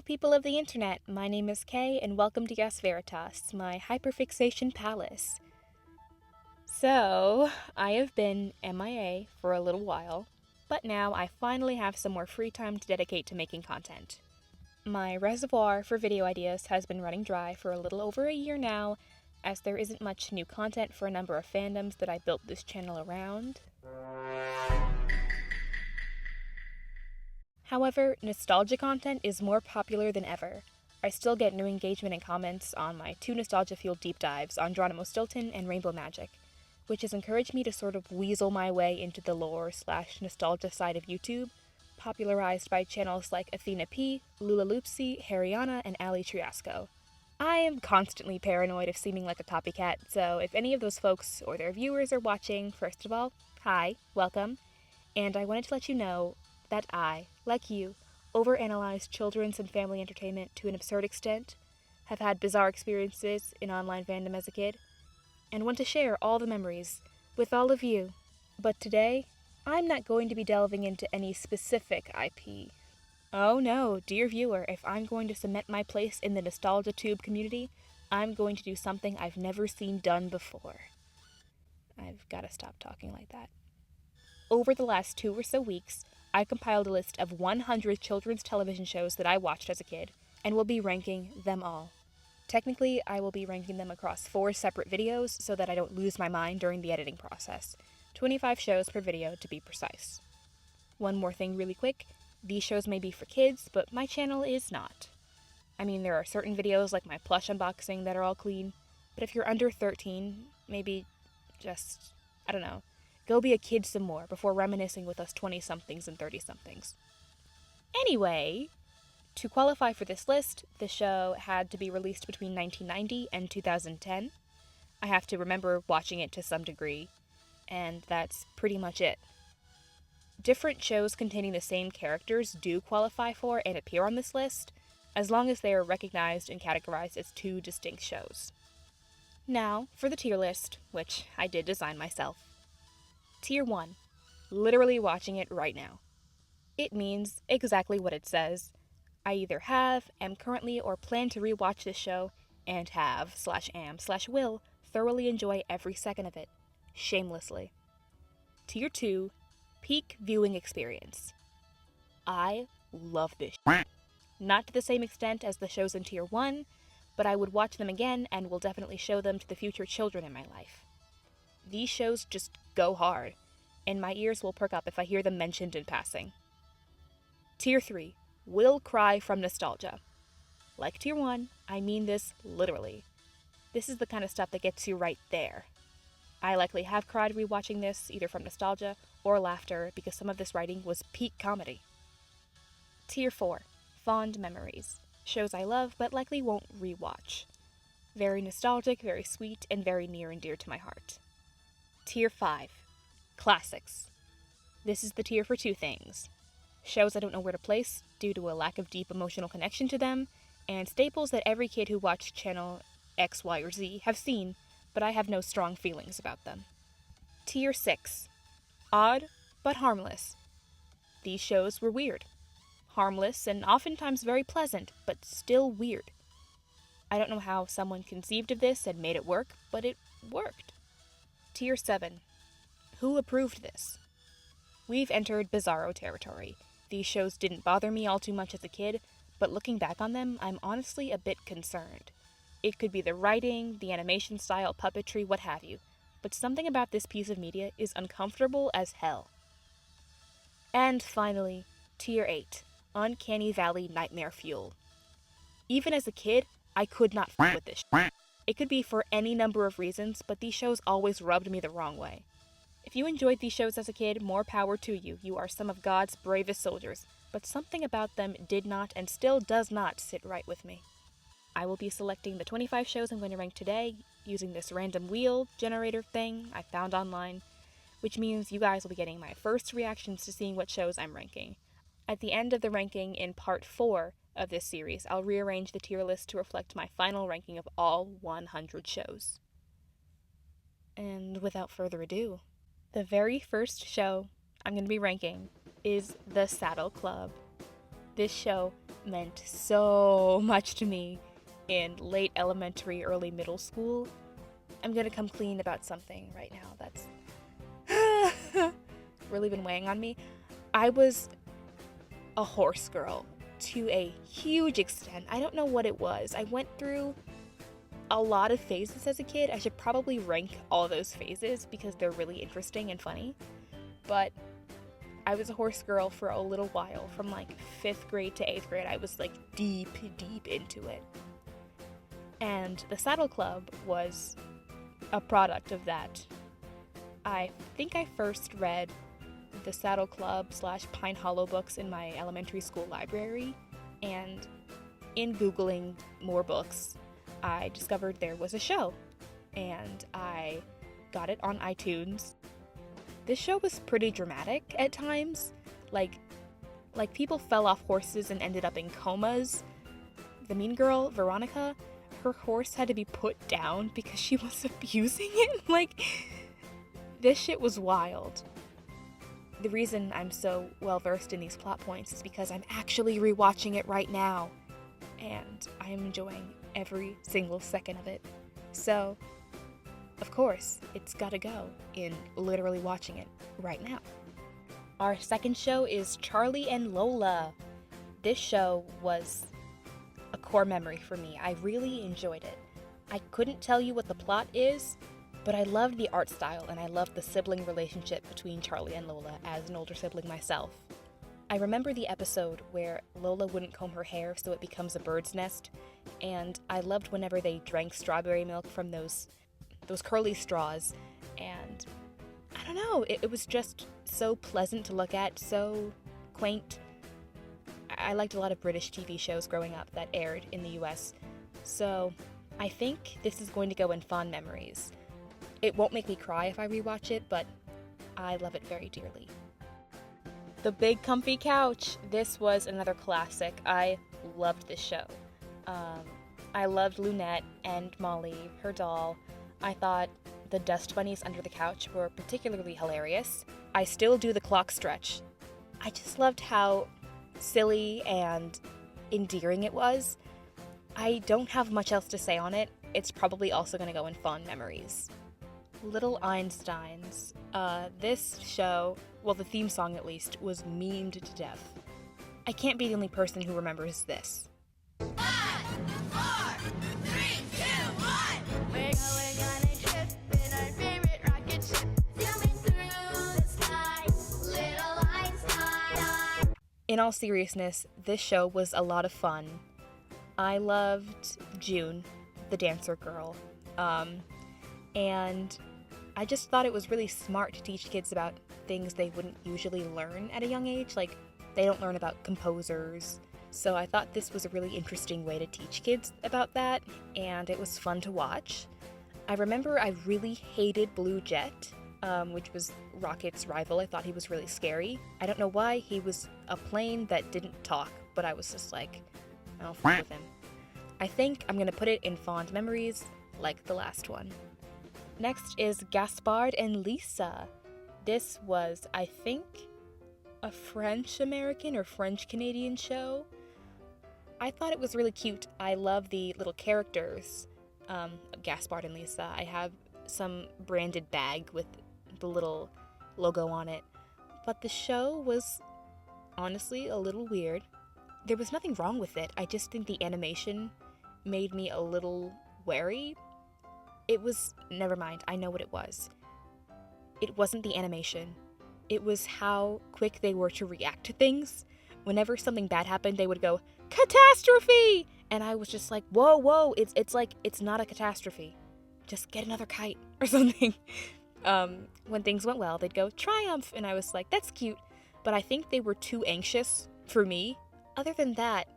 people of the internet, my name is Kay, and welcome to Yes Veritas, my hyperfixation palace. So, I have been MIA for a little while, but now I finally have some more free time to dedicate to making content. My reservoir for video ideas has been running dry for a little over a year now, as there isn't much new content for a number of fandoms that I built this channel around. However, nostalgia content is more popular than ever. I still get new engagement and comments on my 2 nostalgia-fueled deep dives on Geronimo Stilton and Rainbow Magic, which has encouraged me to sort of weasel my way into the lore/nostalgia side of YouTube, popularized by channels like Athena P, Lula Loopsy, Hariana, and Ali Triasco. I am constantly paranoid of seeming like a copycat, so if any of those folks or their viewers are watching, first of all, hi, welcome, and I wanted to let you know that I, like you, overanalyze children's and family entertainment to an absurd extent, have had bizarre experiences in online fandom as a kid, and want to share all the memories with all of you. But today, I'm not going to be delving into any specific IP. Oh no, dear viewer, if I'm going to cement my place in the Nostalgia Tube community, I'm going to do something I've never seen done before. I've got to stop talking like that. Over the last 2 or so weeks, I compiled a list of 100 children's television shows that I watched as a kid, and will be ranking them all. Technically, I will be ranking them across 4 separate videos so that I don't lose my mind during the editing process. 25 shows per video to be precise. One more thing really quick, these shows may be for kids, but my channel is not. I mean, there are certain videos like my plush unboxing that are all clean, but if you're under 13, maybe just, I don't know, go be a kid some more before reminiscing with us 20-somethings and 30-somethings. Anyway, to qualify for this list, the show had to be released between 1990 and 2010. I have to remember watching it to some degree, and that's pretty much it. Different shows containing the same characters do qualify for and appear on this list, as long as they are recognized and categorized as 2 distinct shows. Now, for the tier list, which I did design myself. Tier 1. Literally watching it right now. It means exactly what it says. I either have, am currently, or plan to rewatch this show, and have/am/will thoroughly enjoy every second of it. Shamelessly. Tier 2. Peak viewing experience. I love this show. Not to the same extent as the shows in Tier 1, but I would watch them again and will definitely show them to the future children in my life. These shows just go hard, and my ears will perk up if I hear them mentioned in passing. Tier 3. Will cry from nostalgia. Like Tier 1, I mean this literally. This is the kind of stuff that gets you right there. I likely have cried rewatching this, either from nostalgia or laughter, because some of this writing was peak comedy. Tier 4. Fond memories. Shows I love but likely won't rewatch. Very nostalgic, very sweet, and very near and dear to my heart. Tier 5. Classics. This is the tier for 2 things. Shows I don't know where to place due to a lack of deep emotional connection to them, and staples that every kid who watched channel X, Y, or Z have seen, but I have no strong feelings about them. Tier 6. Odd, but harmless. These shows were weird. Harmless and oftentimes very pleasant, but still weird. I don't know how someone conceived of this and made it work, but it worked. Tier 7. Who approved this? We've entered bizarro territory. These shows didn't bother me all too much as a kid, but looking back on them, I'm honestly a bit concerned. It could be the writing, the animation style, puppetry, what have you, but something about this piece of media is uncomfortable as hell. And finally, Tier 8. Uncanny Valley Nightmare Fuel. Even as a kid, I could not f with this shit. It could be for any number of reasons, but these shows always rubbed me the wrong way. If you enjoyed these shows as a kid, more power to you. You are some of God's bravest soldiers, but something about them did not and still does not sit right with me. I will be selecting the 25 shows I'm going to rank today using this random wheel generator thing I found online, which means you guys will be getting my first reactions to seeing what shows I'm ranking. At the end of the ranking in part 4 of this series, I'll rearrange the tier list to reflect my final ranking of all 100 shows. And without further ado, the very first show I'm going to be ranking is The Saddle Club. This show meant so much to me in late elementary, early middle school. I'm gonna come clean about something right now that's really been weighing on me. I was a horse girl to a huge extent. I don't know what it was. I went through a lot of phases as a kid. I should probably rank all those phases because they're really interesting and funny. But I was a horse girl for a little while. From like 5th grade to 8th grade, I was like deep into it. And the Saddle Club was a product of that. I think I first read the Saddle Club / Pine Hollow books in my elementary school library, and in Googling more books, I discovered there was a show, and I got it on iTunes. This show was pretty dramatic at times, like people fell off horses and ended up in comas. The mean girl, Veronica, her horse had to be put down because she was abusing it. Like, this shit was wild. The reason I'm so well versed in these plot points is because I'm actually rewatching it right now, and I am enjoying every single second of it. So, of course, it's gotta go in literally watching it right now. Our second show is Charlie and Lola. This show was a core memory for me. I really enjoyed it. I couldn't tell you what the plot is, but I loved the art style, and I loved the sibling relationship between Charlie and Lola as an older sibling myself. I remember the episode where Lola wouldn't comb her hair so it becomes a bird's nest, and I loved whenever they drank strawberry milk from those curly straws, and I don't know, it was just so pleasant to look at, so quaint. I liked a lot of British TV shows growing up that aired in the US, so I think this is going to go in fond memories. It won't make me cry if I rewatch it, but I love it very dearly. The Big Comfy Couch. This was another classic. I loved this show. I loved Lunette and Molly, her doll. I thought the dust bunnies under the couch were particularly hilarious. I still do the clock stretch. I just loved how silly and endearing it was. I don't have much else to say on it. It's probably also going to go in fond memories. Little Einsteins. This show, well, the theme song at least, was memed to death. I can't be the only person who remembers this. 5, 4, 3, 2, 1. We're going on a trip in our favorite rocket ship, zooming through the sky. Little Einstein. In all seriousness, this show was a lot of fun. I loved June, the dancer girl, and I just thought it was really smart to teach kids about things they wouldn't usually learn at a young age, like they don't learn about composers. So I thought this was a really interesting way to teach kids about that, and it was fun to watch. I remember I really hated Blue Jet, which was Rocket's rival. I thought he was really scary. I don't know why. He was a plane that didn't talk, but I was just like, I don't fuck with him. I think I'm gonna put it in fond memories, like the last one. Next is Gaspard and Lisa. This was, I think, a French-American or French-Canadian show. I thought it was really cute. I love the little characters of Gaspard and Lisa. I have some branded bag with the little logo on it. But the show was honestly a little weird. There was nothing wrong with it. I just think the animation made me a little wary. It was, never mind, I know what it was. It wasn't the animation. It was how quick they were to react to things. Whenever something bad happened, they would go, "Catastrophe!" And I was just like, whoa, it's like, it's not a catastrophe. Just get another kite or something. When things went well, they'd go, "Triumph!" And I was like, that's cute. But I think they were too anxious for me. Other than that,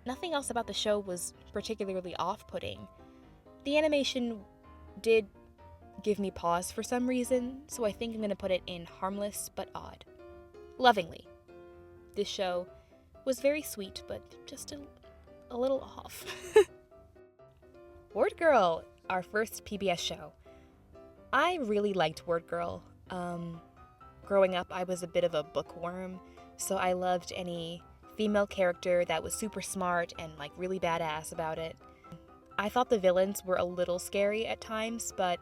nothing else about the show was particularly off-putting. The animation did give me pause for some reason, so I think I'm going to put it in harmless but odd. Lovingly. This show was very sweet, but just a little off. Word Girl, our first PBS show. I really liked Word Girl. Growing up, I was a bit of a bookworm, so I loved any female character that was super smart and like really badass about it. I thought the villains were a little scary at times, but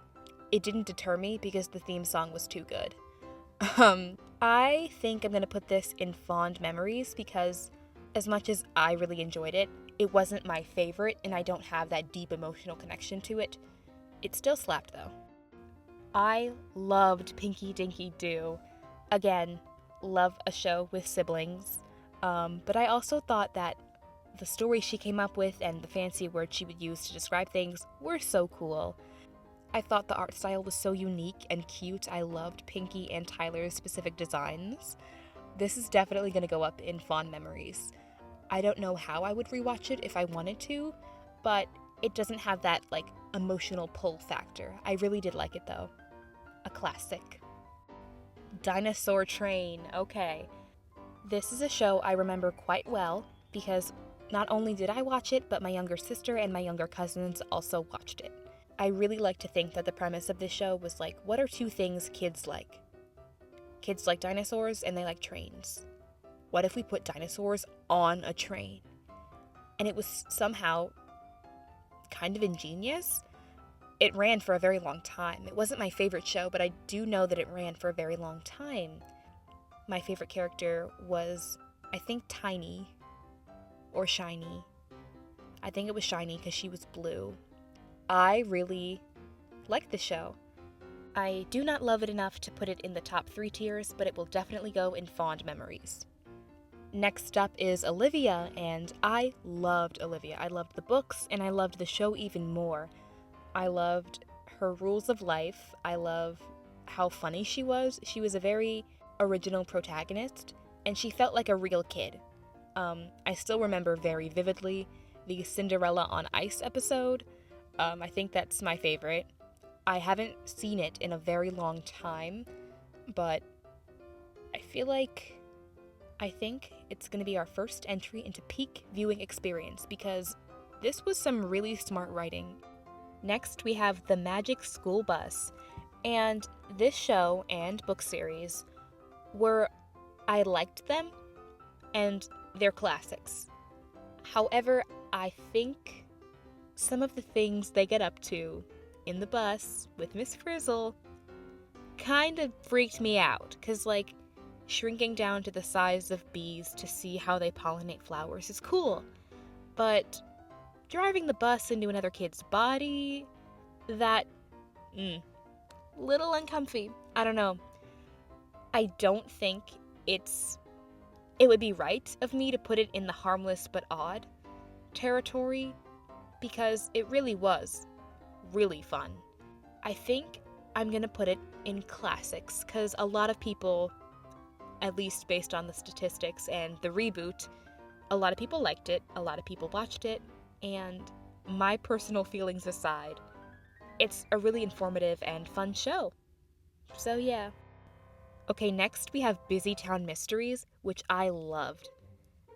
it didn't deter me because the theme song was too good. I think I'm gonna put this in fond memories because as much as I really enjoyed it, it wasn't my favorite and I don't have that deep emotional connection to it. It still slapped though. I loved Pinky Dinky Doo. Again, love a show with siblings. But I also thought that the story she came up with and the fancy words she would use to describe things were so cool. I thought the art style was so unique and cute. I loved Pinky and Tyler's specific designs. This is definitely going to go up in fond memories. I don't know how I would rewatch it if I wanted to, but it doesn't have that, like, emotional pull factor. I really did like it, though. A classic. Dinosaur Train. Okay. This is a show I remember quite well because not only did I watch it, but my younger sister and my younger cousins also watched it. I really like to think that the premise of this show was like, what are two things kids like? Kids like dinosaurs and they like trains. What if we put dinosaurs on a train? And it was somehow kind of ingenious. It ran for a very long time. It wasn't my favorite show, but I do know that it ran for a very long time. My favorite character was, I think, Tiny. Or Shiny. I think it was Shiny because she was blue. I really liked the show. I do not love it enough to put it in the top 3 tiers, but it will definitely go in fond memories. Next up is Olivia, and I loved Olivia. I loved the books, and I loved the show even more. I loved her rules of life. I love how funny she was. She was a very original protagonist, and she felt like a real kid. I still remember very vividly the Cinderella on Ice episode. I think that's my favorite. I haven't seen it in a very long time, but I think it's going to be our first entry into peak viewing experience because this was some really smart writing. Next, we have The Magic School Bus, and this show and book series I liked them, and they're classics. However, I think some of the things they get up to in the bus with Miss Frizzle kind of freaked me out, because, like, shrinking down to the size of bees to see how they pollinate flowers is cool, but driving the bus into another kid's body, little uncomfy. I don't know. I don't think it would be right of me to put it in the harmless but odd territory, because it really was really fun. I think I'm gonna put it in classics, because a lot of people, at least based on the statistics and the reboot, a lot of people liked it, a lot of people watched it, and my personal feelings aside, it's a really informative and fun show. So yeah. Okay, next we have Busy Town Mysteries, which I loved.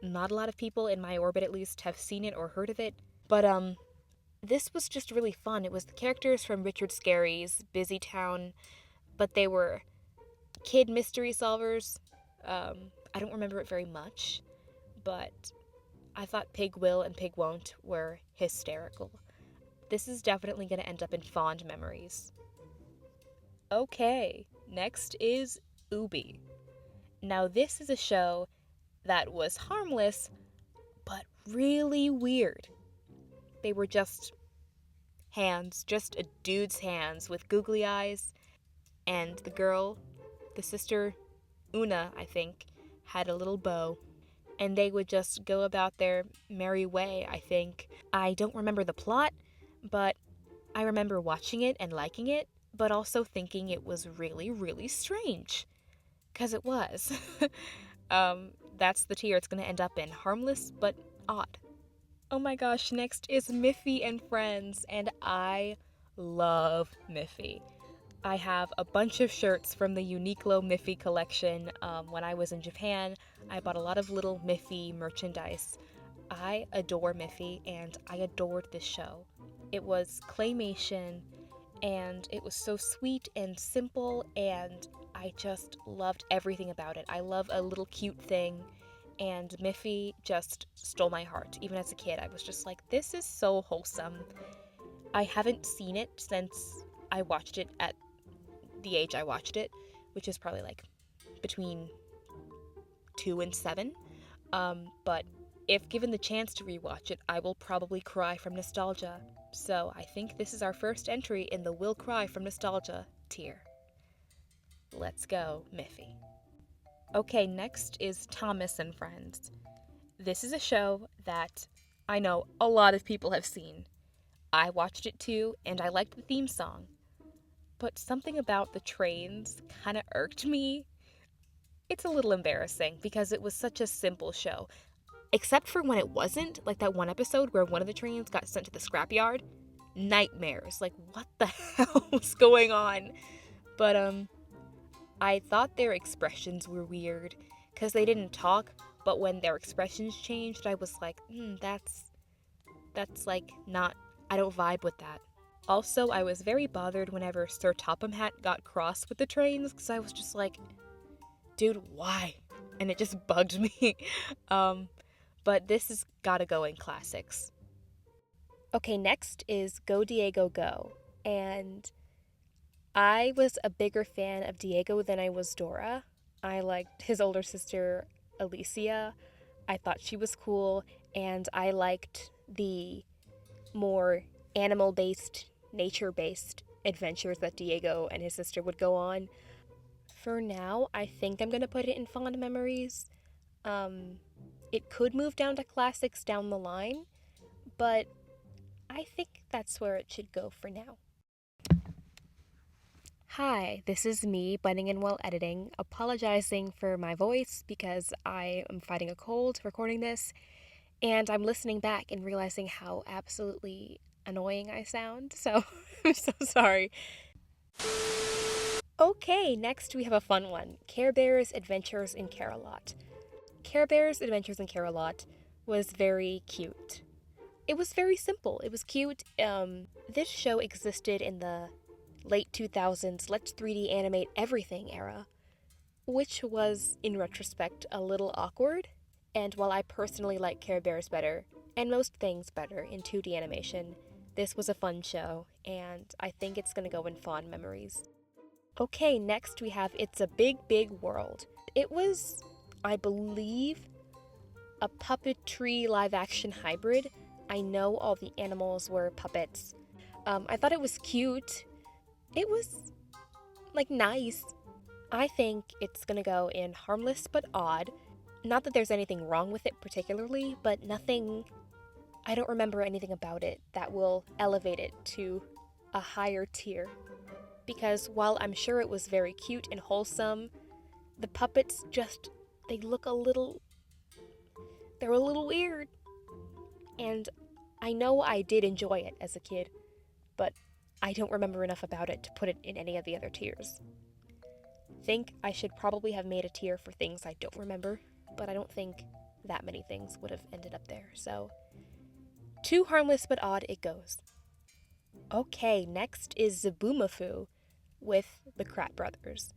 Not a lot of people in my orbit at least have seen it or heard of it, but this was just really fun. It was the characters from Richard Scarry's Busy Town, but they were kid mystery solvers. I don't remember it very much, but I thought Pig Will and Pig Won't were hysterical. This is definitely going to end up in fond memories. Okay, next is Oobi. Now this is a show that was harmless, but really weird. They were just hands, just a dude's hands with googly eyes, and the girl, the sister, Una, I think, had a little bow, and they would just go about their merry way, I think. I don't remember the plot, but I remember watching it and liking it, but also thinking it was really, really strange. 'Cause it was. That's the tier it's gonna end up in. Harmless, but odd. Oh my gosh, next is Miffy and Friends, and I love Miffy. I have a bunch of shirts from the Uniqlo Miffy collection. When I was in Japan, I bought a lot of little Miffy merchandise. I adore Miffy, and I adored this show. It was claymation, and it was so sweet and simple, and I just loved everything about it. I love a little cute thing, and Miffy just stole my heart. Even as a kid, I was just like, this is so wholesome. I haven't seen it since I watched it at the age I watched it, which is probably like between 2 and 7. But if given the chance to rewatch it, I will probably cry from nostalgia. So I think this is our first entry in the Will Cry from Nostalgia tier. Let's go, Miffy. Okay, next is Thomas and Friends. This is a show that I know a lot of people have seen. I watched it too, and I liked the theme song. But something about the trains kind of irked me. It's a little embarrassing because it was such a simple show. Except for when it wasn't, like that one episode where one of the trains got sent to the scrapyard. Nightmares. Like, what the hell was going on? But, I thought their expressions were weird because they didn't talk, but when their expressions changed, I was like, that's like not, I don't vibe with that. Also, I was very bothered whenever Sir Topham Hatt got cross with the trains because I was just like, dude, why? And it just bugged me. But this has gotta go in classics. Okay, next is Go Diego Go. And I was a bigger fan of Diego than I was Dora. I liked his older sister, Alicia. I thought she was cool, and I liked the more animal-based, nature-based adventures that Diego and his sister would go on. For now, I think I'm gonna put it in fond memories. It could move down to classics down the line, but I think that's where it should go for now. Hi, this is me, butting in while editing, apologizing for my voice because I am fighting a cold recording this, and I'm listening back and realizing how absolutely annoying I sound, so I'm so sorry. Okay, next we have a fun one, Care Bears Adventures in Care-a-Lot. Care Bears Adventures in Care-a-Lot was very cute. It was very simple. It was cute. This show existed in the late 2000s Let's 3D animate everything era, which was, in retrospect, a little awkward. And while I personally like Care Bears better, and most things better in 2D animation, this was a fun show, and I think it's gonna go in fond memories. Okay, next we have It's a Big, Big World. It was, I believe, a puppetry live-action hybrid. I know all the animals were puppets. I thought it was cute. It was, like, nice. I think it's gonna go in harmless but odd. Not that there's anything wrong with it particularly, but nothing, I don't remember anything about it that will elevate it to a higher tier. Because while I'm sure it was very cute and wholesome, the puppets just, they're a little weird. And I know I did enjoy it as a kid, but I don't remember enough about it to put it in any of the other tiers. Think I should probably have made a tier for things I don't remember, but I don't think that many things would have ended up there, so too harmless but odd it goes. Okay, next is Zaboomafoo with the Krat Brothers.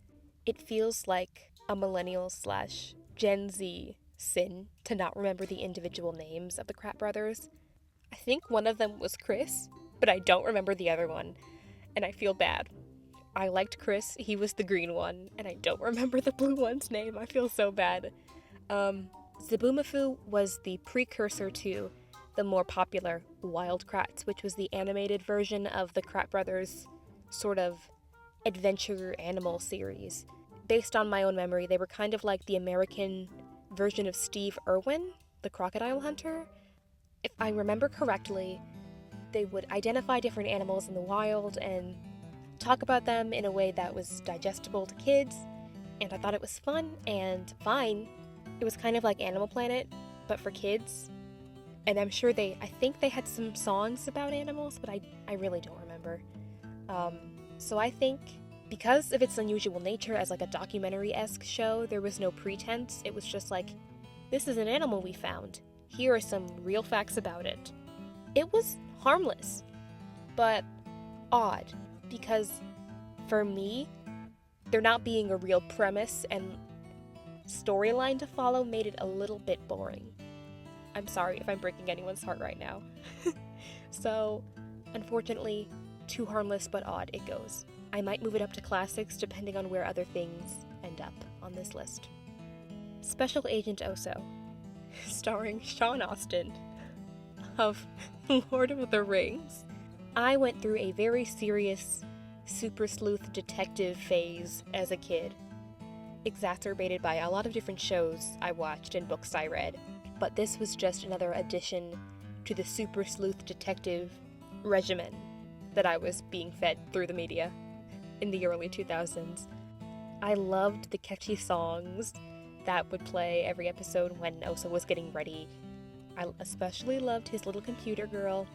It feels like a millennial / Gen Z sin to not remember the individual names of the Krat Brothers. I think one of them was Chris, but I don't remember the other one, and I feel bad. I liked Chris, he was the green one, and I don't remember the blue one's name. I feel so bad. Zaboomafoo was the precursor to the more popular Wild Kratts, which was the animated version of the Krat Brothers sort of adventure animal series. Based on my own memory, they were kind of like the American version of Steve Irwin, the crocodile hunter. If I remember correctly, they would identify different animals in the wild and talk about them in a way that was digestible to kids, and I thought it was fun and fine. It was kind of like Animal Planet, but for kids. And I'm sure I think they had some songs about animals, but I really don't remember. So I think because of its unusual nature as like a documentary-esque show, there was no pretense. It was just like, this is an animal we found. Here are some real facts about it. It was harmless, but odd, because for me, there not being a real premise and storyline to follow made it a little bit boring. I'm sorry if I'm breaking anyone's heart right now. So, unfortunately, too harmless but odd it goes. I might move it up to classics depending on where other things end up on this list. Special Agent Oso, starring Sean Astin of Lord of the Rings. I went through a very serious super sleuth detective phase as a kid, exacerbated by a lot of different shows I watched and books I read, but this was just another addition to the super sleuth detective regimen that I was being fed through the media in the early 2000s. I loved the catchy songs that would play every episode when Oso was getting ready. I especially loved his little computer girl.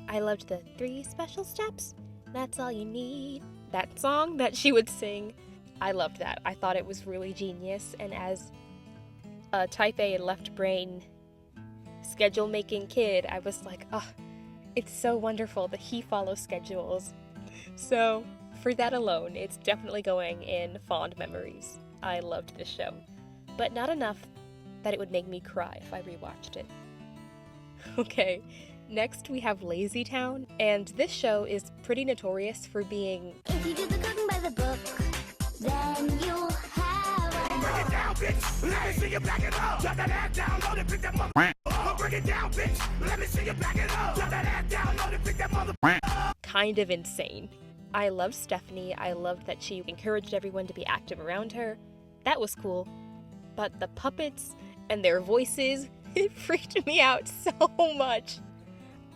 I loved the 3 special steps, that's all you need. That song that she would sing, I loved that. I thought it was really genius, and as a type A and left brain schedule making kid, I was like, oh, it's so wonderful that he follows schedules. So, for that alone, it's definitely going in fond memories. I loved this show, but not enough that it would make me cry if I rewatched it. Okay, next we have Lazy Town, and this show is pretty notorious for being... If you do the cooking by the book, then you'll have Break it down, bitch. Let me see you back it up. Drop that ass down, load it, pick that mother up. Break it down, bitch. Let me see you back it up. Drop that ass down, load it, pick that mother up. Kind of insane. I loved Stephanie. I loved that she encouraged everyone to be active around her. That was cool. But the puppets and their voices, it freaked me out so much.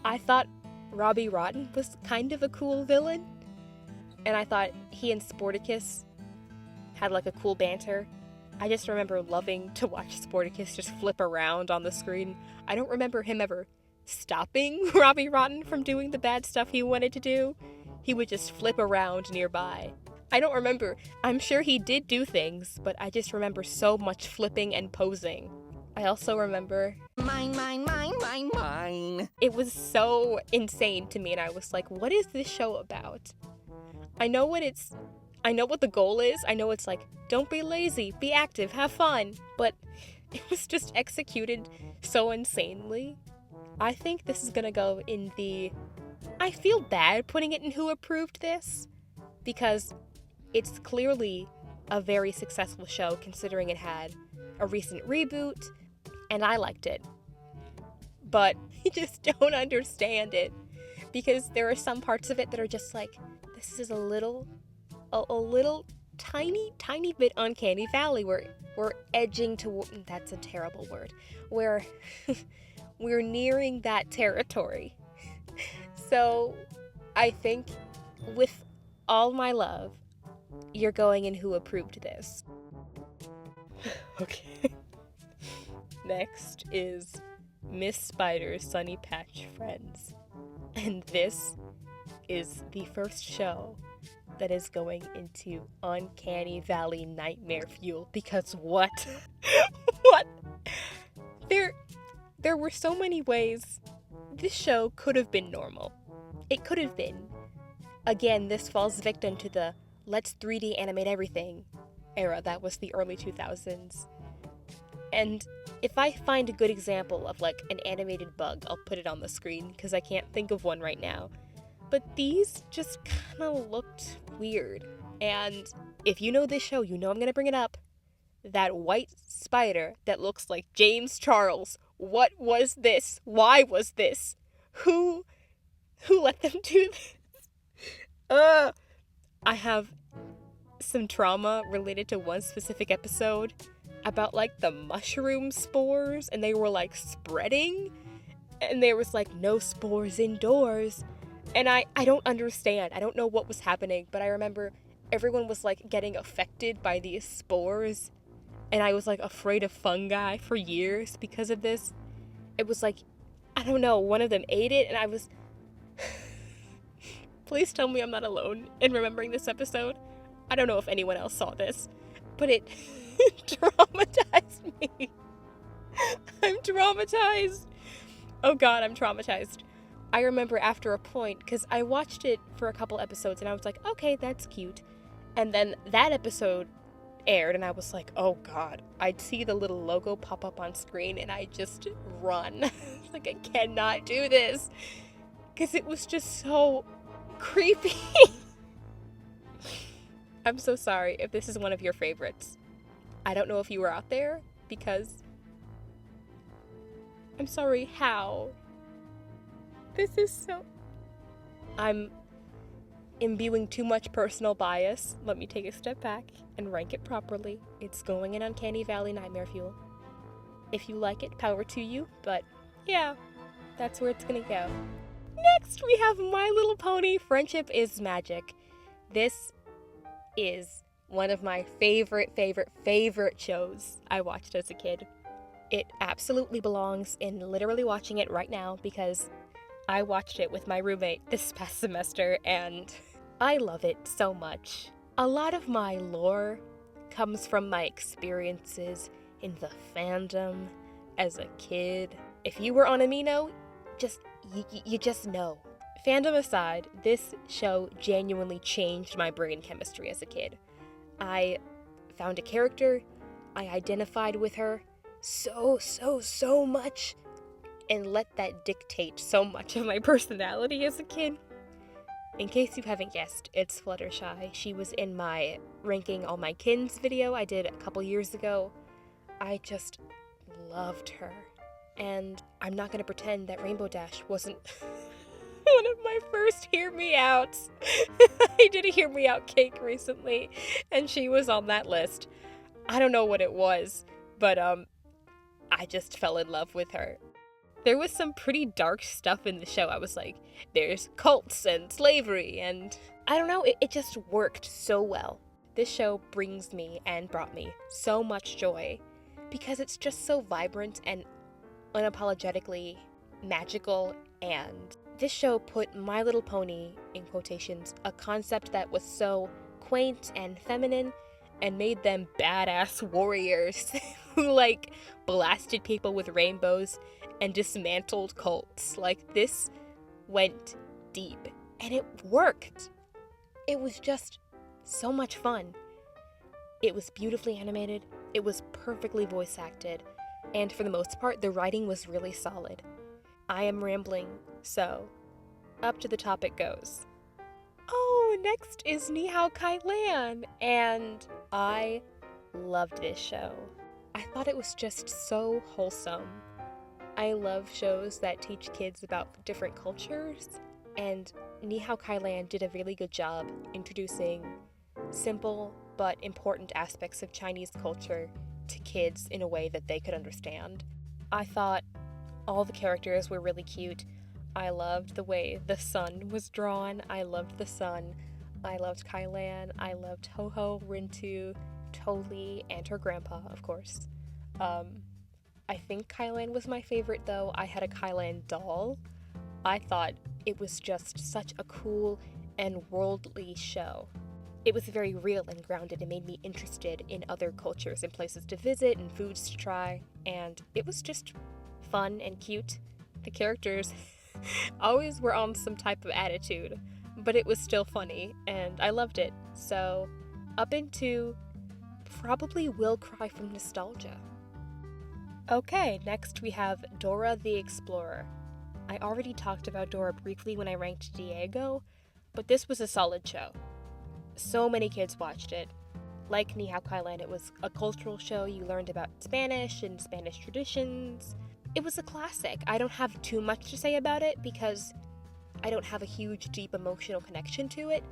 I thought Robbie Rotten was kind of a cool villain. And I thought he and Sportacus had like a cool banter. I just remember loving to watch Sportacus just flip around on the screen. I don't remember him ever stopping Robbie Rotten from doing the bad stuff he wanted to do. He would just flip around nearby. I don't remember. I'm sure he did do things, but I just remember so much flipping and posing. I also remember... Mine. It was so insane to me, and I was like, what is this show about? I know what the goal is. I know it's like, don't be lazy, be active, have fun. But it was just executed so insanely. I think this is gonna go in the... I feel bad putting it in who approved this, because it's clearly a very successful show considering it had a recent reboot, and I liked it. But I just don't understand it, because there are some parts of it that are just like, this is a little tiny bit uncanny valley. We're edging toward, that's a terrible word, we're nearing that territory. So I think with all my love, you're going in who approved this. Okay. Next is Miss Spider's Sunny Patch Friends. And this is the first show that is going into Uncanny Valley nightmare fuel. Because what? What? There were so many ways this show could have been normal. It could have been. Again, this falls victim to the let's 3D animate everything era. That was the early 2000s. And if I find a good example of like an animated bug, I'll put it on the screen because I can't think of one right now. But these just kind of looked weird. And if you know this show, you know I'm going to bring it up. That white spider that looks like James Charles. What was this? Why was this? Who let them do this? I have some trauma related to one specific episode about like the mushroom spores, and they were like spreading, and there was like no spores indoors, and I don't understand. I don't know what was happening, but I remember everyone was like getting affected by these spores, and I was like afraid of fungi for years because of this. It was like, I don't know, one of them ate it, and I was... Please tell me I'm not alone in remembering this episode. I don't know if anyone else saw this, but it traumatized me. I'm traumatized. Oh god, I'm traumatized. I remember after a point, because I watched it for a couple episodes and I was like, okay, that's cute. And then that episode aired and I was like, oh god, I'd see the little logo pop up on screen and I just run. Like, I cannot do this. Because it was just so creepy. I'm so sorry if this is one of your favorites. I don't know if you were out there, because I'm sorry, how? This is so... I'm imbuing too much personal bias. Let me take a step back and rank it properly. It's going in Uncanny Valley Nightmare Fuel. If you like it, power to you, but yeah, that's where it's gonna go. Next, we have My Little Pony: Friendship is Magic. This is one of my favorite shows I watched as a kid. It absolutely belongs in literally watching it right now because I watched it with my roommate this past semester and I love it so much. A lot of my lore comes from my experiences in the fandom as a kid. If you were on Amino, you just know. Fandom aside, this show genuinely changed my brain chemistry as a kid. I found a character, I identified with her so much, and let that dictate so much of my personality as a kid. In case you haven't guessed, it's Fluttershy. She was in my ranking all my kins video I did a couple years ago. I just loved her. And I'm not gonna pretend that Rainbow Dash wasn't one of my first hear me outs. I did a hear me out cake recently, and she was on that list. I don't know what it was, but I just fell in love with her. There was some pretty dark stuff in the show. I was like, there's cults and slavery, and I don't know, it just worked so well. This show brings me and brought me so much joy because it's just so vibrant and unapologetically magical, and this show put My Little Pony, in quotations, a concept that was so quaint and feminine and made them badass warriors who like blasted people with rainbows and dismantled cults. Like, this went deep and it worked. It was just so much fun. It was beautifully animated, it was perfectly voice acted, and for the most part, the writing was really solid. I am rambling, so up to the top it goes. Oh, next is Ni Hao Kai Lan, and I loved this show. I thought it was just so wholesome. I love shows that teach kids about different cultures, and Ni Hao Kai Lan did a really good job introducing simple but important aspects of Chinese culture to kids in a way that they could understand. I thought all the characters were really cute. I loved the way the sun was drawn. I loved the sun. I loved Kai Lan. I loved Ho-Ho, Rintu, Toli, and her grandpa, of course. I think Kai Lan was my favorite, though. I had a Kai Lan doll. I thought it was just such a cool and worldly show. It was very real and grounded and made me interested in other cultures and places to visit and foods to try, and it was just fun and cute. The characters always were on some type of attitude, but it was still funny, and I loved it. So, up into probably will cry from nostalgia. Okay, next we have Dora the Explorer. I already talked about Dora briefly when I ranked Diego, but this was a solid show. So many kids watched it. Like Ni Hao Kai Lan, it was a cultural show. You learned about Spanish and Spanish traditions. It was a classic. I don't have too much to say about it because I don't have a huge, deep emotional connection to it.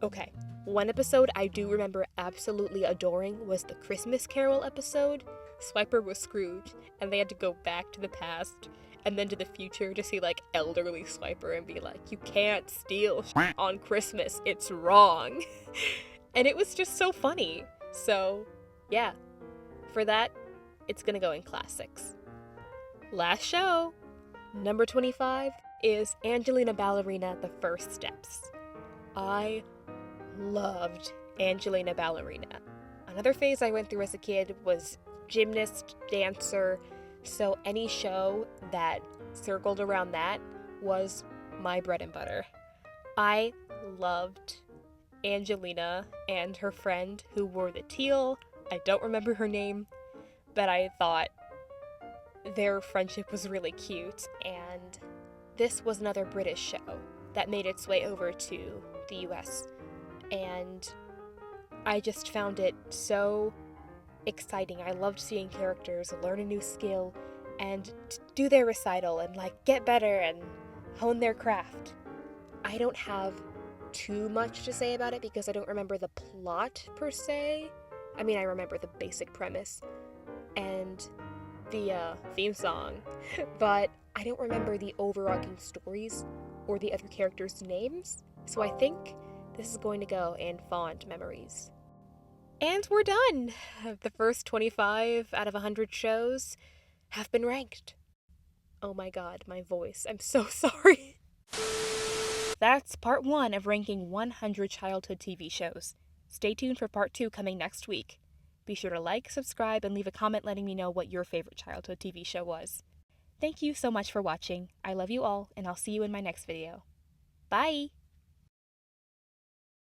Okay, one episode I do remember absolutely adoring was the Christmas Carol episode. Swiper was Scrooge, and they had to go back to the past and then to the future to see, like, elderly Swiper and be like, you can't steal on Christmas, it's wrong. And it was just so funny. So, yeah, for that, it's gonna go in classics. Last show, number 25, is Angelina Ballerina: The First Steps. I loved Angelina Ballerina. Another phase I went through as a kid was gymnast, dancer, so any show that circled around that was my bread and butter. I loved Angelina and her friend who wore the teal. I don't remember her name, but I thought their friendship was really cute. And this was another British show that made its way over to the US. And I just found it so exciting. I loved seeing characters learn a new skill and do their recital and like get better and hone their craft. I don't have too much to say about it because I don't remember the plot per se. I mean, I remember the basic premise and the theme song, but I don't remember the overarching stories or the other characters' names. So I think this is going to go in fond memories. And we're done! The first 25 out of 100 shows have been ranked. Oh my god, my voice. I'm so sorry. That's part 1 of ranking 100 childhood TV shows. Stay tuned for part 2 coming next week. Be sure to like, subscribe, and leave a comment letting me know what your favorite childhood TV show was. Thank you so much for watching. I love you all, and I'll see you in my next video. Bye!